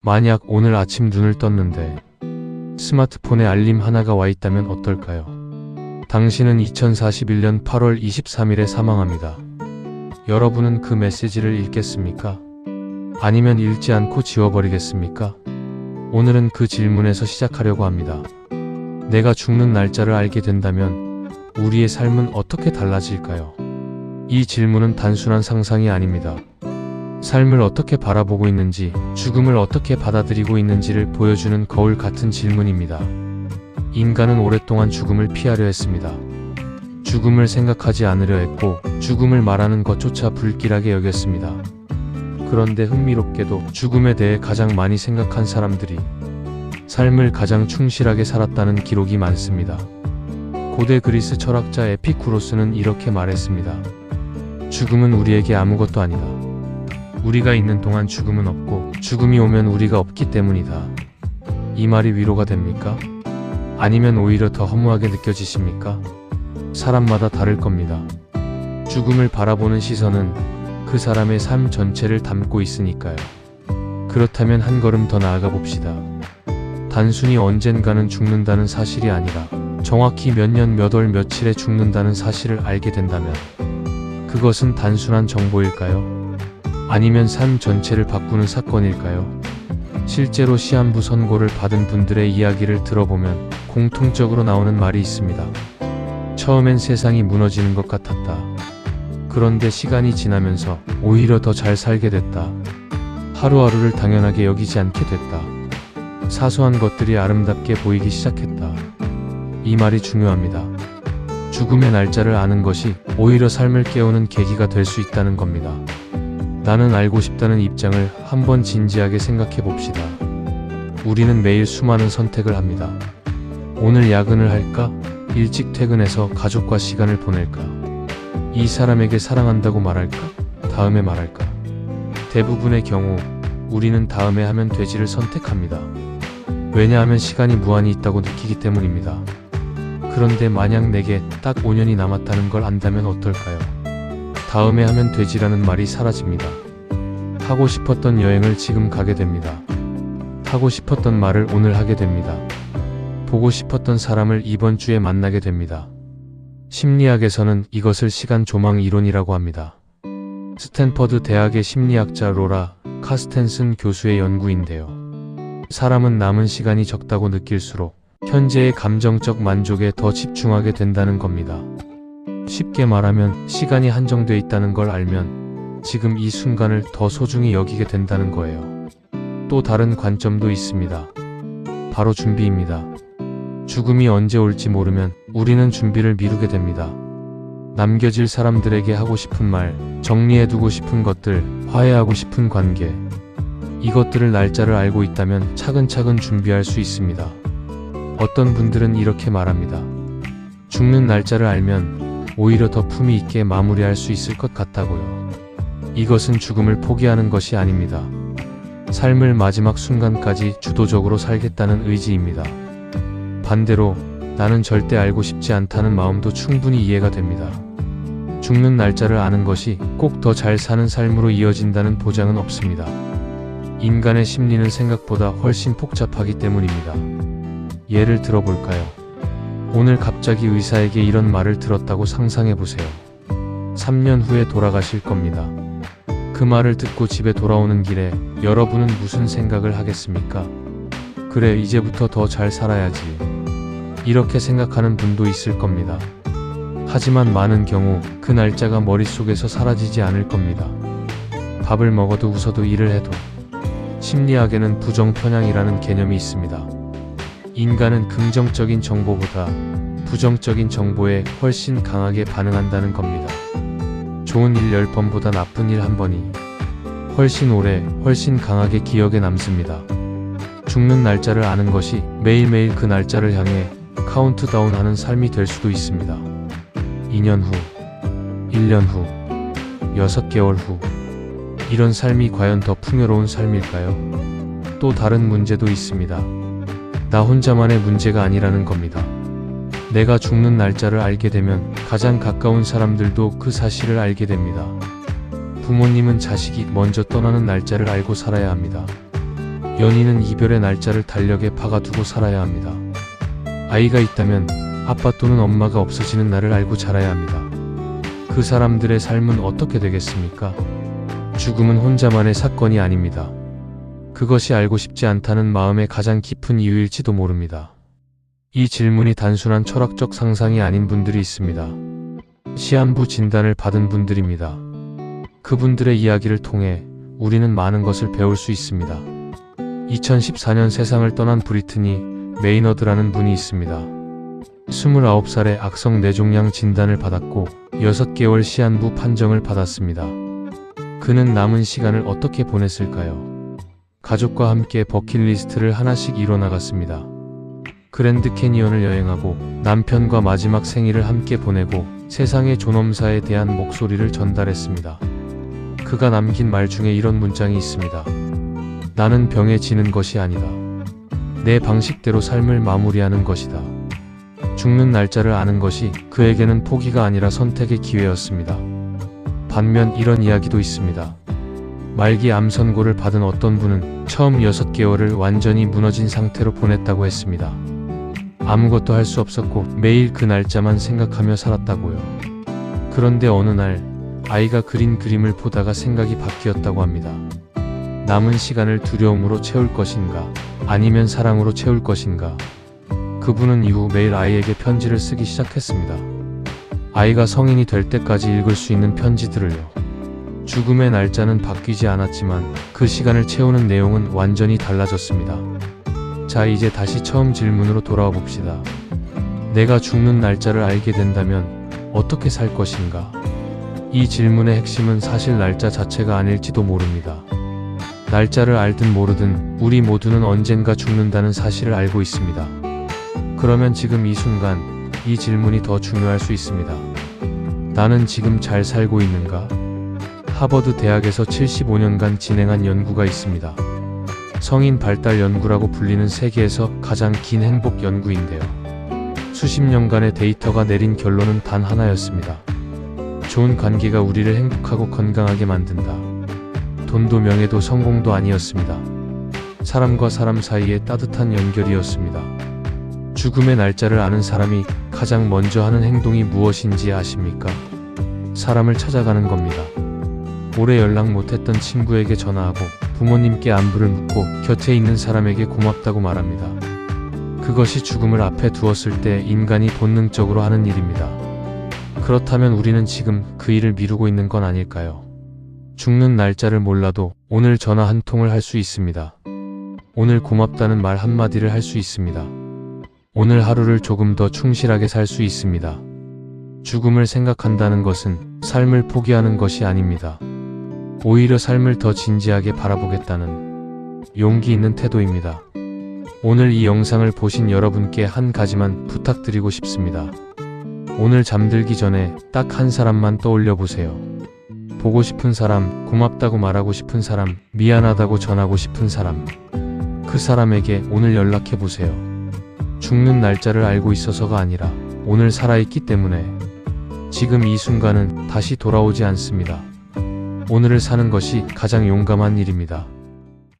만약 오늘 아침 눈을 떴는데 스마트폰에 알림 하나가 와 있다면 어떨까요? 당신은 2041년 8월 23일에 사망합니다. 여러분은 그 메시지를 읽겠습니까? 아니면 읽지 않고 지워버리겠습니까? 오늘은 그 질문에서 시작하려고 합니다. 내가 죽는 날짜를 알게 된다면 우리의 삶은 어떻게 달라질까요? 이 질문은 단순한 상상이 아닙니다. 삶을 어떻게 바라보고 있는지, 죽음을 어떻게 받아들이고 있는지를 보여주는 거울 같은 질문입니다. 인간은 오랫동안 죽음을 피하려 했습니다. 죽음을 생각하지 않으려 했고, 죽음을 말하는 것조차 불길하게 여겼습니다. 그런데 흥미롭게도 죽음에 대해 가장 많이 생각한 사람들이 삶을 가장 충실하게 살았다는 기록이 많습니다. 고대 그리스 철학자 에피쿠로스는 이렇게 말했습니다. 죽음은 우리에게 아무것도 아니다. 우리가 있는 동안 죽음은 없고 죽음이 오면 우리가 없기 때문이다. 이 말이 위로가 됩니까? 아니면 오히려 더 허무하게 느껴지십니까? 사람마다 다를 겁니다. 죽음을 바라보는 시선은 그 사람의 삶 전체를 담고 있으니까요. 그렇다면 한 걸음 더 나아가 봅시다. 단순히 언젠가는 죽는다는 사실이 아니라 정확히 몇 년 몇 월 며칠에 죽는다는 사실을 알게 된다면 그것은 단순한 정보일까요? 아니면 삶 전체를 바꾸는 사건일까요? 실제로 시한부 선고를 받은 분들의 이야기를 들어보면 공통적으로 나오는 말이 있습니다. 처음엔 세상이 무너지는 것 같았다. 그런데 시간이 지나면서 오히려 더 잘 살게 됐다. 하루하루를 당연하게 여기지 않게 됐다. 사소한 것들이 아름답게 보이기 시작했다. 이 말이 중요합니다. 죽음의 날짜를 아는 것이 오히려 삶을 깨우는 계기가 될 수 있다는 겁니다. 나는 알고 싶다는 입장을 한번 진지하게 생각해 봅시다. 우리는 매일 수많은 선택을 합니다. 오늘 야근을 할까? 일찍 퇴근해서 가족과 시간을 보낼까? 이 사람에게 사랑한다고 말할까? 다음에 말할까? 대부분의 경우 우리는 다음에 하면 되지를 선택합니다. 왜냐하면 시간이 무한히 있다고 느끼기 때문입니다. 그런데 만약 내게 딱 5년이 남았다는 걸 안다면 어떨까요? 다음에 하면 되지라는 말이 사라집니다. 하고 싶었던 여행을 지금 가게 됩니다. 하고 싶었던 말을 오늘 하게 됩니다. 보고 싶었던 사람을 이번 주에 만나게 됩니다. 심리학에서는 이것을 시간 조망 이론이라고 합니다. 스탠퍼드 대학의 심리학자 로라 카스텐슨 교수의 연구인데요. 사람은 남은 시간이 적다고 느낄수록 현재의 감정적 만족에 더 집중하게 된다는 겁니다. 쉽게 말하면 시간이 한정돼 있다는 걸 알면 지금 이 순간을 더 소중히 여기게 된다는 거예요. 또 다른 관점도 있습니다. 바로 준비입니다. 죽음이 언제 올지 모르면 우리는 준비를 미루게 됩니다. 남겨질 사람들에게 하고 싶은 말, 정리해두고 싶은 것들, 화해하고 싶은 관계, 이것들을 날짜를 알고 있다면 차근차근 준비할 수 있습니다. 어떤 분들은 이렇게 말합니다. 죽는 날짜를 알면 오히려 더 품위 있게 마무리할 수 있을 것 같다고요. 이것은 죽음을 포기하는 것이 아닙니다. 삶을 마지막 순간까지 주도적으로 살겠다는 의지입니다. 반대로 나는 절대 알고 싶지 않다는 마음도 충분히 이해가 됩니다. 죽는 날짜를 아는 것이 꼭 더 잘 사는 삶으로 이어진다는 보장은 없습니다. 인간의 심리는 생각보다 훨씬 복잡하기 때문입니다. 예를 들어볼까요? 오늘 갑자기 의사에게 이런 말을 들었다고 상상해보세요. 3년 후에 돌아가실 겁니다. 그 말을 듣고 집에 돌아오는 길에 여러분은 무슨 생각을 하겠습니까? 그래, 이제부터 더 잘 살아야지. 이렇게 생각하는 분도 있을 겁니다. 하지만 많은 경우 그 날짜가 머릿속에서 사라지지 않을 겁니다. 밥을 먹어도 웃어도 일을 해도. 심리학에는 부정편향이라는 개념이 있습니다. 인간은 긍정적인 정보보다 부정적인 정보에 훨씬 강하게 반응한다는 겁니다. 좋은 일 10번보다 나쁜 일 1번이 훨씬 오래, 훨씬 강하게 기억에 남습니다. 죽는 날짜를 아는 것이 매일매일 그 날짜를 향해 카운트다운하는 삶이 될 수도 있습니다. 2년 후, 1년 후, 6개월 후, 이런 삶이 과연 더 풍요로운 삶일까요? 또 다른 문제도 있습니다. 나 혼자만의 문제가 아니라는 겁니다. 내가 죽는 날짜를 알게 되면 가장 가까운 사람들도 그 사실을 알게 됩니다. 부모님은 자식이 먼저 떠나는 날짜를 알고 살아야 합니다. 연인은 이별의 날짜를 달력에 박아두고 살아야 합니다. 아이가 있다면 아빠 또는 엄마가 없어지는 날을 알고 자라야 합니다. 그 사람들의 삶은 어떻게 되겠습니까? 죽음은 혼자만의 사건이 아닙니다. 그것이 알고 싶지 않다는 마음의 가장 깊은 이유일지도 모릅니다. 이 질문이 단순한 철학적 상상이 아닌 분들이 있습니다. 시한부 진단을 받은 분들입니다. 그분들의 이야기를 통해 우리는 많은 것을 배울 수 있습니다. 2014년 세상을 떠난 브리트니 메이너드라는 분이 있습니다. 29살에 악성 뇌종양 진단을 받았고 6개월 시한부 판정을 받았습니다. 그는 남은 시간을 어떻게 보냈을까요? 가족과 함께 버킷리스트를 하나씩 이뤄나갔습니다. 그랜드 캐니언을 여행하고 남편과 마지막 생일을 함께 보내고 세상의 존엄사에 대한 목소리를 전달했습니다. 그가 남긴 말 중에 이런 문장이 있습니다. 나는 병에 지는 것이 아니다. 내 방식대로 삶을 마무리하는 것이다. 죽는 날짜를 아는 것이 그에게는 포기가 아니라 선택의 기회였습니다. 반면 이런 이야기도 있습니다. 말기 암 선고를 받은 어떤 분은 처음 6개월을 완전히 무너진 상태로 보냈다고 했습니다. 아무것도 할 수 없었고 매일 그 날짜만 생각하며 살았다고요. 그런데 어느 날 아이가 그린 그림을 보다가 생각이 바뀌었다고 합니다. 남은 시간을 두려움으로 채울 것인가 아니면 사랑으로 채울 것인가. 그분은 이후 매일 아이에게 편지를 쓰기 시작했습니다. 아이가 성인이 될 때까지 읽을 수 있는 편지들을요. 죽음의 날짜는 바뀌지 않았지만 그 시간을 채우는 내용은 완전히 달라졌습니다. 자, 이제 다시 처음 질문으로 돌아와 봅시다. 내가 죽는 날짜를 알게 된다면 어떻게 살 것인가? 이 질문의 핵심은 사실 날짜 자체가 아닐지도 모릅니다. 날짜를 알든 모르든 우리 모두는 언젠가 죽는다는 사실을 알고 있습니다. 그러면 지금 이 순간 이 질문이 더 중요할 수 있습니다. 나는 지금 잘 살고 있는가? 하버드 대학에서 75년간 진행한 연구가 있습니다. 성인 발달 연구라고 불리는 세계에서 가장 긴 행복 연구인데요. 수십 년간의 데이터가 내린 결론은 단 하나였습니다. 좋은 관계가 우리를 행복하고 건강하게 만든다. 돈도 명예도 성공도 아니었습니다. 사람과 사람 사이의 따뜻한 연결이었습니다. 죽음의 날짜를 아는 사람이 가장 먼저 하는 행동이 무엇인지 아십니까? 사람을 찾아가는 겁니다. 오래 연락 못했던 친구에게 전화하고 부모님께 안부를 묻고 곁에 있는 사람에게 고맙다고 말합니다. 그것이 죽음을 앞에 두었을 때 인간이 본능적으로 하는 일입니다. 그렇다면 우리는 지금 그 일을 미루고 있는 건 아닐까요? 죽는 날짜를 몰라도 오늘 전화 한 통을 할 수 있습니다. 오늘 고맙다는 말 한마디를 할 수 있습니다. 오늘 하루를 조금 더 충실하게 살 수 있습니다. 죽음을 생각한다는 것은 삶을 포기하는 것이 아닙니다. 오히려 삶을 더 진지하게 바라보겠다는 용기 있는 태도입니다. 오늘 이 영상을 보신 여러분께 한 가지만 부탁드리고 싶습니다. 오늘 잠들기 전에 딱 한 사람만 떠올려 보세요. 보고 싶은 사람, 고맙다고 말하고 싶은 사람, 미안하다고 전하고 싶은 사람. 그 사람에게 오늘 연락해 보세요. 죽는 날짜를 알고 있어서가 아니라 오늘 살아있기 때문에 지금 이 순간은 다시 돌아오지 않습니다. 오늘을 사는 것이 가장 용감한 일입니다.